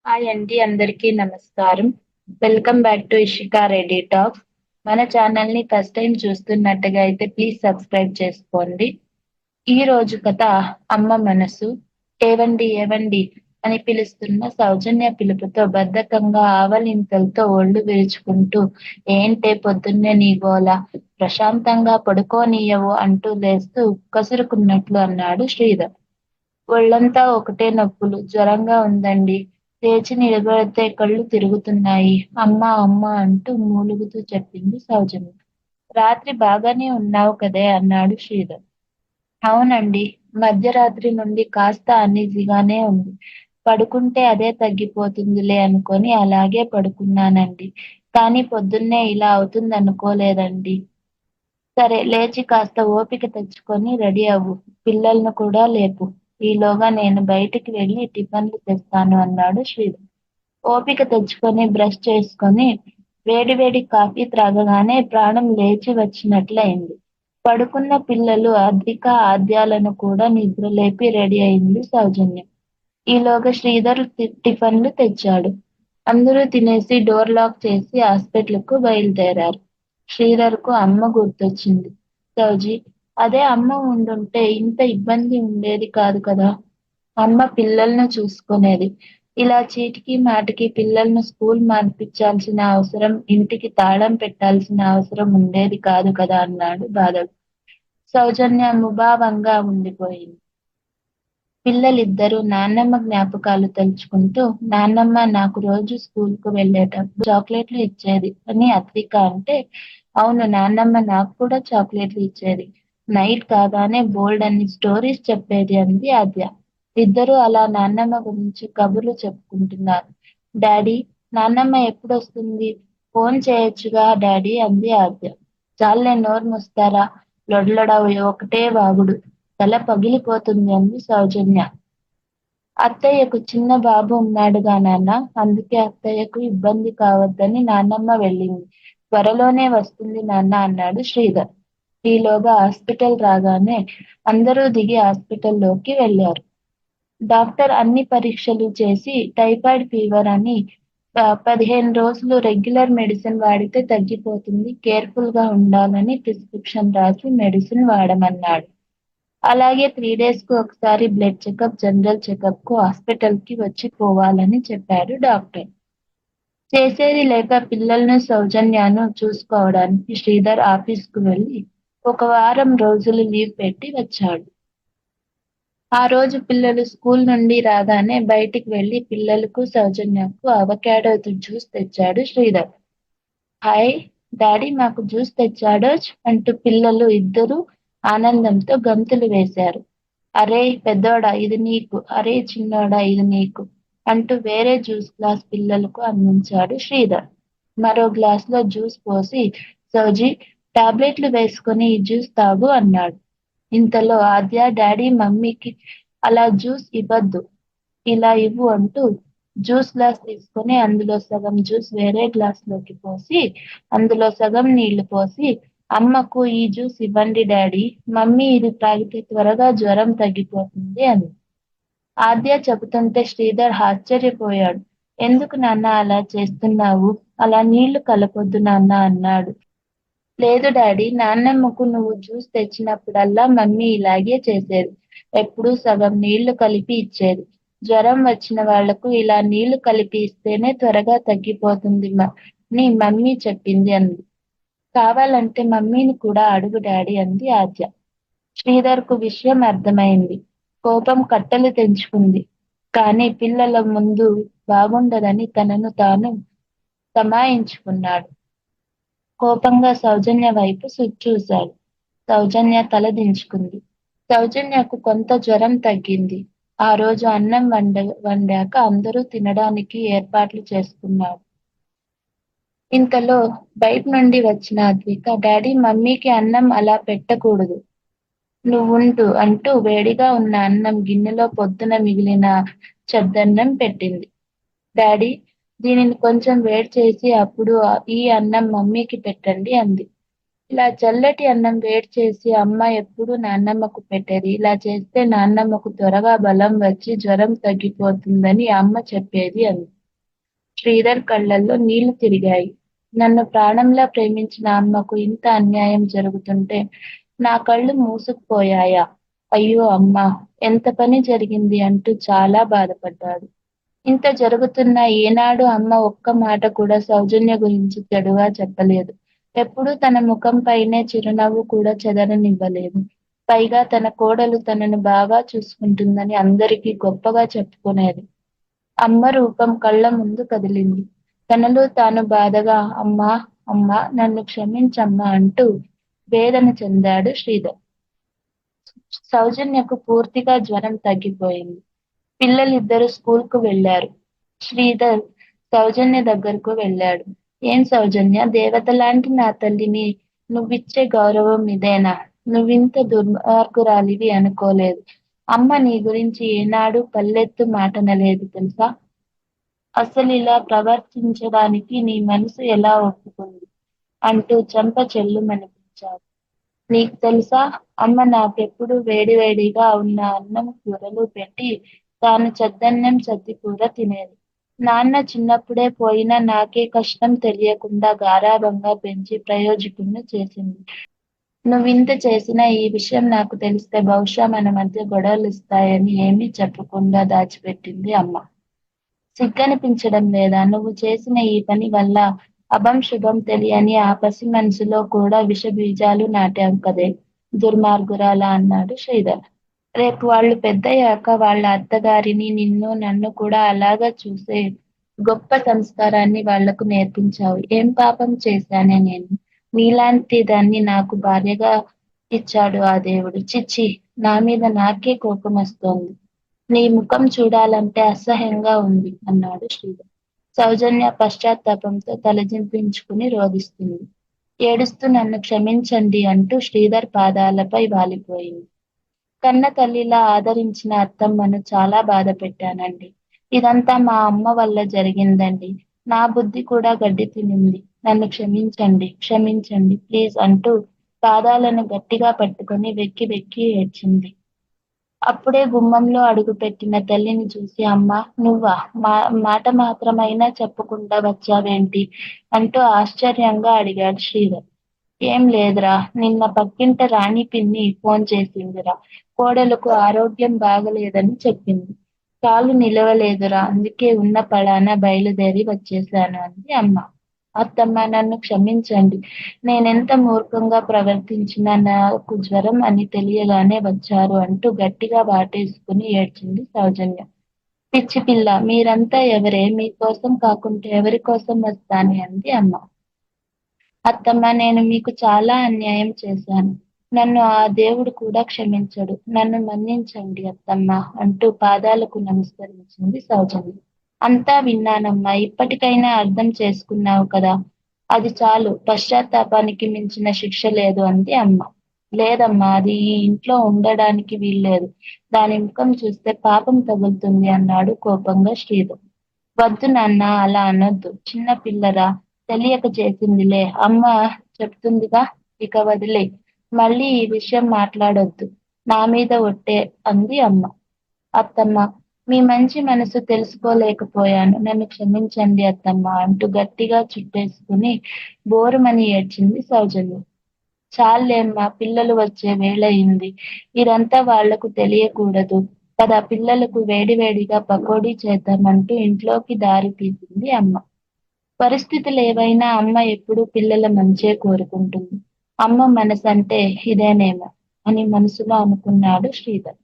Hi అండి, అందరికీ నమస్కారం. Welcome back to Ishika Reddy talks. మన ఛానల్ని ఫస్ట్ టైం చూస్తున్నట్టుగా అయితే ప్లీజ్ సబ్స్క్రైబ్ చేసుకోండి. ఈ రోజు కథ అమ్మ మనసు. ఏవండి ఏవండి అని పిలుస్తున్న సౌజన్య పిలుపుతో బద్ధకంగా ఆవలింతలతో ఒళ్ళు విరుచుకుంటూ ఏంటే పొద్దున్నే నీ గోల, ప్రశాంతంగా పడుకోనియ్యవు అంటూ లేస్తూ కసురుకున్నట్లు అన్నాడు శ్రీధర్. ఒళ్ళంతా ఒకటే నొప్పులు, జ్వరంగా ఉందండి. లేచి నిలబడితే కళ్ళు తిరుగుతున్నాయి. అమ్మా అమ్మా అంటూ మూలుగుతూ చెప్పింది సౌజన్య. రాత్రి బాగానే ఉన్నావు కదే అన్నాడు శ్రీధర్. అవునండి. మధ్యరాత్రి నుండి కాస్త అనీజీగానే ఉంది. పడుకుంటే అదే తగ్గిపోతుందిలే అనుకొని అలాగే పడుకున్నానండి. కానీ పొద్దున్నే ఇలా అవుతుందనుకోలేదండి. సరే లేచి కాస్త ఓపిక తెచ్చుకొని రెడీ అవ్వు. పిల్లల్ని కూడా లేపు. ఈలోగా నేను బయటికి వెళ్ళి టిఫిన్లు తెస్తాను అన్నాడు శ్రీధర్. ఓపిక తెచ్చుకొని బ్రష్ చేసుకొని వేడి వేడి కాఫీ త్రాగగానే ప్రాణం లేచి వచ్చినట్లయింది. పడుకున్న పిల్లలు అద్రిక ఆద్యాలను కూడా నిద్రలేపి రెడీ అయింది సౌజన్య. ఈలోగా శ్రీధర్ టిఫిన్లు తెచ్చాడు. అందరూ తినేసి డోర్ లాక్ చేసి హాస్పిటల్‌కు బయలుదేరారు. శ్రీధర్‌కు అమ్మ గుర్తొచ్చింది. సౌజీ, అదే అమ్మ ఉండుంటే ఇంత ఇబ్బంది ఉండేది కాదు కదా! అమ్మ పిల్లల్ని చూసుకునేది. ఇలా చీటికి మాటికి పిల్లల్ని స్కూల్ మాన్పించాల్సిన అవసరం, ఇంటికి తాళం పెట్టాల్సిన అవసరం ఉండేది కాదు కదా అన్నాడు బాధగా. సౌజన్య ముభావంగా ఉండిపోయింది. పిల్లలిద్దరూ నాన్నమ్మ జ్ఞాపకాలు తలుచుకుంటూ, నాన్నమ్మ నాకు రోజూ స్కూలుకు వెళ్ళేటప్పుడు చాక్లెట్లు ఇచ్చేది అని అద్విక అంటే, అవును నాన్నమ్మ నాకు కూడా చాక్లెట్లు ఇచ్చేది. నైట్ కాగానే బోల్డన్ని స్టోరీస్ చెప్పేది అంది ఆద్య. ఇద్దరూ అలా నాన్నమ్మ గురించి కబుర్లు చెప్పుకుంటున్నారు. డాడీ, నాన్నమ్మ ఎప్పుడొస్తుంది? ఫోన్ చేయొచ్చుగా డాడీ అంది ఆద్య. చాల్లే నోరు మూస్తారా? లొడలొడ ఒకటే వాగుడు. తల పగిలిపోతుంది అంది సౌజన్య. అత్తయ్యకు చిన్న బాబు ఉన్నాడుగా నాన్న, అందుకే అత్తయ్యకు ఇబ్బంది కావద్దని నాన్నమ్మ వెళ్ళింది. త్వరలోనే వస్తుంది నాన్న అన్నాడు శ్రీధర్. ఈలోగా హాస్పిటల్ రాగానే అందరూ దిగి హాస్పిటల్లోకి వెళ్ళారు. డాక్టర్ అన్ని పరీక్షలు చేసి టైఫాయిడ్ ఫీవర్ అని 15 రోజులు రెగ్యులర్ మెడిసిన్ వాడితే తగ్గిపోతుంది. కేర్‌ఫుల్ గా ఉండాలని ప్రిస్క్రిప్షన్ రాసి మెడిసిన్ వాడమన్నాడు. అలాగే 3 డేస్‌కి ఒకసారి బ్లడ్ చెకప్, జనరల్ చెకప్‌కు హాస్పిటల్‌కి వచ్చి పోవాలని చెప్పాడు డాక్టర్. చేసేది లేక పిల్లల్ని సౌజన్యను చూసుకోవడానికి శ్రీధర్ ఆఫీస్‌కు వెళ్లి ఒక వారం రోజులు లీవ్ పెట్టి వచ్చాడు. ఆ రోజు పిల్లలు స్కూల్ నుండి రాగానే బయటికి వెళ్లి పిల్లలకు, సౌజన్యకు అవకాడో జ్యూస్ తెచ్చాడు శ్రీధర్. హాయ్! డాడీ మాకు జ్యూస్ తెచ్చాడోయ్! అంటూ పిల్లలు ఇద్దరూ ఆనందంతో గంతులు వేశారు. అరేయ్ పెద్దోడా ఇది నీకు, అరేయ్ చిన్నోడా ఇది నీకు అంటూ వేరే జ్యూస్ గ్లాస్ పిల్లలకు అందించాడు శ్రీధర్. మరో గ్లాసులో జ్యూస్ పోసి సౌజీ, టాబ్లెట్లు వేసుకొని ఈ జ్యూస్ తాగు అన్నాడు. ఇంతలో ఆద్య డాడీ మమ్మీకి అలా జ్యూస్ ఇవ్వద్దు, ఇలా ఇవ్వు అంటూ జ్యూస్ గ్లాస్ తీసుకొని అందులో సగం జ్యూస్ వేరే గ్లాస్‌లోకి పోసి, అందులో సగం నీళ్లు పోసి, అమ్మకు ఈ జ్యూస్ ఇవ్వండి డాడీ, మమ్మీ ఇది తాగితే త్వరగా జ్వరం తగ్గిపోతుంది అంది. ఆద్య చెబుతుంటే శ్రీధర్ ఆశ్చర్యపోయాడు. ఎందుకు నాన్న అలా చేస్తున్నావు? అలా నీళ్లు కలపొద్దు నాన్న అన్నాడు. లేదు డాడీ, నాన్నమ్మకు నువ్వు జ్యూస్ తెచ్చినప్పుడల్లా మమ్మీ ఇలాగే చేసేది. ఎప్పుడూ సగం నీళ్లు కలిపి ఇచ్చేది. జ్వరం వచ్చిన వాళ్లకు ఇలా నీళ్లు కలిపి ఇస్తేనే త్వరగా తగ్గిపోతుంది అని మమ్మీ చెప్పింది అంది. కావాలంటే మమ్మీని కూడా అడుగు డాడీ అంది ఆద్య. శ్రీధర్‌కు విషయం అర్థమైంది. కోపం కట్టలు తెంచుకుంది. కానీ పిల్లల ముందు బాగుండదని తనను తాను తమాయించుకున్నాడు. కోపంగా సౌజన్య వైపు చూశాడు. సౌజన్య తల దించుకుంది. సౌజన్యకు కొంత జ్వరం తగ్గింది. ఆ రోజు అన్నం వండాక అందరూ తినడానికి ఏర్పాట్లు చేసుకున్నారు. ఇంతలో బయట నుండి వచ్చిన అద్విక డాడీ మమ్మీకి అన్నం అలా పెట్టకూడదు. నువ్వుండు అంటూ వేడిగా ఉన్న అన్నం గిన్నెలో పొద్దున మిగిలిన చద్దన్నం పెట్టింది. డాడీ, దీనిని కొంచెం వేడి చేసి అప్పుడు ఈ అన్నం మమ్మీకి పెట్టండి అంది. ఇలా చల్లటి అన్నం వేడి చేసి అమ్మ ఎప్పుడూ నాన్నమ్మకు పెట్టేది. ఇలా చేస్తే నాన్నమ్మకు త్వరగా బలం వచ్చి జ్వరం తగ్గిపోతుందని అమ్మ చెప్పేది అంది. శ్రీధర్ కళ్ళల్లో నీళ్లు తిరిగాయి. నన్ను ప్రాణంలా ప్రేమించిన అమ్మకు ఇంత అన్యాయం జరుగుతుంటే నా కళ్ళు మూసుకుపోయాయా? అయ్యో అమ్మా! ఎంత పని జరిగింది అంటూ చాలా బాధపడ్డాడు. ఇంత జరుగుతున్నా ఏనాడు అమ్మ ఒక్క మాట కూడా సౌజన్య గురించి చెడుగా చెప్పలేదు. ఎప్పుడూ తన ముఖం పైనే చిరునవ్వు కూడా చెదరనివ్వలేదు. పైగా తన కోడలు తనను బాగా చూసుకుంటుందని అందరికీ గొప్పగా చెప్పుకునేది. అమ్మ రూపం కళ్ళ ముందు కదిలింది. తనలో తాను బాధగా అమ్మా, అమ్మా నన్ను క్షమించమ్మా అంటూ వేదన చెందాడు శ్రీధర్. సౌజన్యకు పూర్తిగా జ్వరం తగ్గిపోయింది. పిల్లలిద్దరూ స్కూల్‌కు వెళ్లారు. శ్రీధర్ సౌజన్య దగ్గరకు వెళ్ళాడు. ఏం సౌజన్య, దేవతలాంటి నా తల్లిని నువ్విచ్చే గౌరవం ఇదేనా? నువ్వింత దుర్మార్గురాలివి అనుకోలేదు. అమ్మ నీ గురించి ఏనాడూ పల్లెత్తు మాటనలేదు తెలుసా? అసలిలా ప్రవర్తించడానికి నీ మనసు ఎలా ఒప్పుకుంది? అంటూ చెంప చెల్లుమనిపించాడు. నీకు తెలుసా? అమ్మ నాకెప్పుడూ వేడివేడిగా ఉన్న అన్నం కూరలు పెట్టి తాను చద్దన్నం చద్దికూర తినేది. నాన్న చిన్నప్పుడే పోయినా నాకే కష్టం తెలియకుండా గారాబంగా పెంచి ప్రయోజకుడిని చేసింది. నువ్వింత చేసినా ఈ విషయం నాకు తెలిస్తే బహుశా మన మధ్య గొడవలొస్తాయని ఏమీ చెప్పకుండా దాచిపెట్టింది అమ్మ. సిగ్గనిపించడం లేదా? నువ్వు చేసిన ఈ పని వల్ల అభం శుభం తెలియని ఆ పసి మనసులో కూడా విషబీజాలు నాటావు కదే దుర్మార్గురాలా అన్నాడు శ్రీధర్. రేపు వాళ్ళు పెద్దయ్యాక వాళ్ళ అత్తగారిని, నిన్ను, నన్ను కూడా అలాగా చూసే గొప్ప సంస్కారాన్ని వాళ్లకు నేర్పించావు. ఏం పాపం చేశానే నేను? నీలాంటి దాన్ని నాకు భార్యగా ఇచ్చాడు ఆ దేవుడు. చిచ్చి, నా మీద నాకే కోపమొస్తోంది. నీ ముఖం చూడాలంటే అసహ్యంగా ఉంది అన్నాడు శ్రీధర్. సౌజన్య పశ్చాత్తాపంతో తలదించుకుని రోదిస్తుంది. ఏడుస్తూ నన్ను క్షమించండి అంటూ శ్రీధర్ పాదాలపై వాలిపోయింది. కన్న తల్లిలా ఆదరించిన అత్తమ్మను చాలా బాధ పెట్టానండి. ఇదంతా మా అమ్మ వల్ల జరిగిందండి. నా బుద్ధి కూడా గడ్డి తినింది. నన్ను క్షమించండి, క్షమించండి ప్లీజ్ అంటూ పాదాలను గట్టిగా పట్టుకొని వెక్కి వెక్కి ఏడ్చింది. అప్పుడే గుమ్మంలో అడుగుపెట్టిన తల్లిని చూసి అమ్మా నువ్వా? మాట మాత్రమైనా చెప్పకుండా వచ్చావేంటి? అంటూ ఆశ్చర్యంగా అడిగాడు శ్రీధర్. ఏం లేదురా, నిన్న పక్కింట రాణి పిన్ని ఫోన్ చేసిందిరా. కోడలుకు ఆరోగ్యం బాగలేదని చెప్పింది. కాలు నిలవలేదురా, అందుకే ఉన్న పళాన బయలుదేరి వచ్చేశాను అంది అమ్మ. అత్తమ్మ నన్ను క్షమించండి. నేనెంత మూర్ఖంగా ప్రవర్తించినా నాకు జ్వరం అని తెలియగానే వచ్చారు అంటూ గట్టిగా వాటేసుకుని ఏడ్చింది సౌజన్య. పిచ్చి పిల్ల, మీరంతా ఎవరే? మీకోసం కాకుంటే ఎవరి కోసం వస్తానే అంది అమ్మ. అత్తమ్మ నేను మీకు చాలా అన్యాయం చేశాను. నన్ను ఆ దేవుడు కూడా క్షమించడు. నన్ను మన్నించండి అత్తమ్మ అంటూ పాదాలకు నమస్కరించింది సౌజన్య. అంతా విన్నానమ్మా. ఇప్పటికైనా అర్థం చేసుకున్నావు కదా! అది చాలు. పశ్చాత్తాపానికి మించిన శిక్ష లేదు అంది అమ్మ. లేదమ్మా, అది ఈ ఇంట్లో ఉండడానికి వీల్లేదు. దాని ముఖం చూస్తే పాపం తగులుతుంది అన్నాడు కోపంగా శ్రీధర్. వద్దు నాన్న, అలా అనొద్దు. చిన్న పిల్లరా, తెలియక చేసిందిలే. అమ్మ చెప్తుందిగా, ఇక వదిలేయ్. మళ్ళీ ఈ విషయం మాట్లాడొద్దు. నా మీద ఒట్టే అంది అమ్మ. అత్తమ్మ, మీ మంచి మనసు తెలుసుకోలేకపోయాను. నన్ను క్షమించండి అత్తమ్మ అంటూ గట్టిగా చుట్టేసుకుని బోరుమని ఏడ్చింది సౌజన్య. చాల్లేమ్మా, పిల్లలు వచ్చే వేళయింది. ఇదంతా వాళ్లకు తెలియకూడదు కదా. పిల్లలకు వేడివేడిగా పకోడీ చేద్దామంటూ ఇంట్లోకి దారి తీసింది అమ్మ. పరిస్థితులేవైనా అమ్మ ఎప్పుడూ పిల్లల మంచే కోరుకుంటుంది. అమ్మ మనసంటే ఇదేనేమో అని మనసులో అనుకున్నాడు శ్రీధర్.